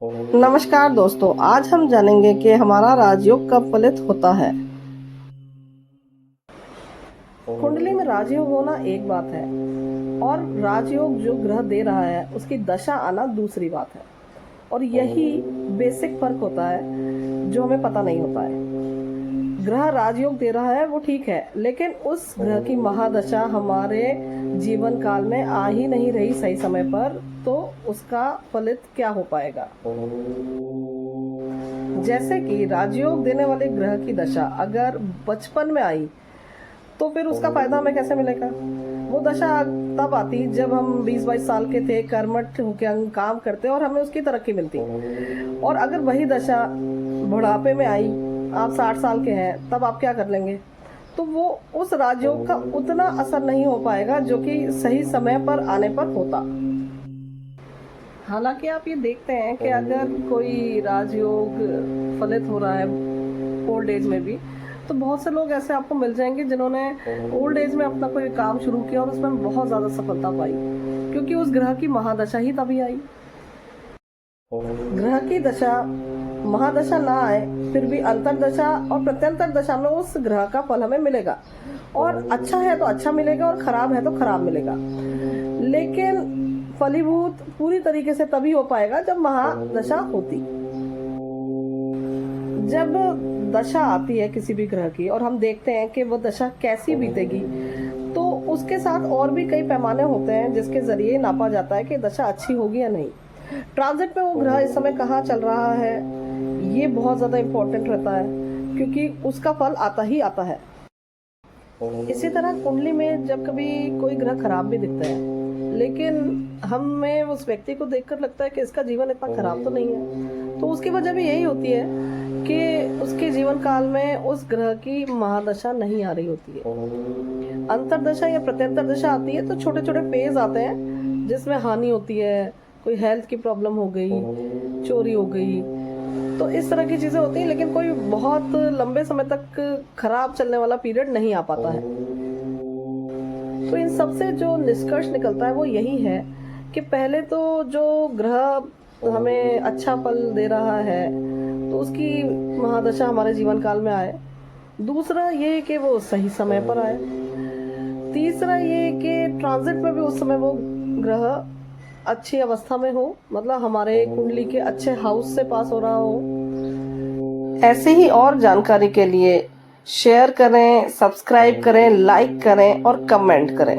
नमस्कार दोस्तों, आज हम जानेंगे कि हमारा राजयोग कब फलित होता है। कुंडली में राजयोग होना एक बात है और राजयोग जो ग्रह दे रहा है उसकी दशा आना दूसरी बात है। और यही बेसिक फर्क होता है जो हमें पता नहीं होता है। ग्रह राजयोग दे रहा है वो ठीक है, लेकिन उस ग्रह की महादशा हमारे जीवन काल में आ ही नहीं रही सही समय पर, तो उसका फलित क्या हो पाएगा। जैसे कि राजयोग देने वाले ग्रह की दशा अगर बचपन में आई तो फिर उसका फायदा हमें कैसे मिलेगा। वो दशा तब आती जब हम 20-22 साल के थे, कर्मठ होकर हम काम करते और हमें उसकी तरक्की मिलती। और अगर वही दशा बुढ़ापे में आई, आप 60 साल के हैं, तब आप क्या कर लेंगे। तो वो उस राजयोग का उतना असर नहीं हो पाएगा जो कि सही समय पर आने पर होता। हालांकि आप ये देखते हैं कि अगर कोई राजयोग फलित हो रहा है ओल्ड एज में भी, तो बहुत से लोग ऐसे आपको मिल जाएंगे जिन्होंने ओल्ड एज में अपना कोई काम शुरू किया और उसमें बहुत ज़्यादा सफलता पाई, क्योंकि उस ग्रह की महादशा ही तभी आई। ग्रह की दशा महादशा ना आए फिर भी अंतरदशा और प्रत्यंतर दशा में उस ग्रह का फल हमें मिलेगा। और अच्छा है तो अच्छा मिलेगा और खराब है तो खराब मिलेगा। लेकिन फलीभूत पूरी तरीके से तभी हो पाएगा जब महादशा होती। जब दशा आती है किसी भी ग्रह की और हम देखते हैं कि वो दशा कैसी बीतेगी, तो उसके साथ और भी कई पैमाने होते हैं जिसके जरिए नापा जाता है कि दशा अच्छी होगी या नहीं। ट्रांजिट में वो ग्रह इस समय कहाँ चल रहा है, ये बहुत ज्यादा इम्पोर्टेंट रहता है, क्योंकि उसका फल आता ही आता है। इसी तरह कुंडली में जब कभी कोई ग्रह खराब भी दिखता है, लेकिन हमें उस व्यक्ति को देखकर लगता है कि इसका जीवन इतना खराब तो नहीं है, तो उसकी वजह भी यही होती है कि उसके जीवन काल में उस ग्रह की महादशा नहीं आ रही होती है। अंतरदशा या प्रत्यंतर दशा आती है तो छोटे छोटे फेज आते हैं जिसमें हानि होती है, कोई हेल्थ की प्रॉब्लम हो गई, चोरी हो गई, तो इस तरह की चीजें होती हैं। लेकिन कोई बहुत लंबे समय तक खराब चलने वाला पीरियड नहीं आ पाता है। तो इन सब से जो निष्कर्ष निकलता है वो यही है कि पहले तो जो ग्रह हमें अच्छा फल दे रहा है तो उसकी महादशा हमारे जीवन काल में आए। दूसरा ये कि वो सही समय पर आए। तीसरा ये कि ट्रांजिट में भी उस समय वो ग्रह अच्छी अवस्था में हो, मतलब हमारे कुंडली के अच्छे हाउस से पास हो रहा हो। ऐसे ही और जानकारी के लिए शेयर करें, सब्सक्राइब करें, लाइक करें और कमेंट करें।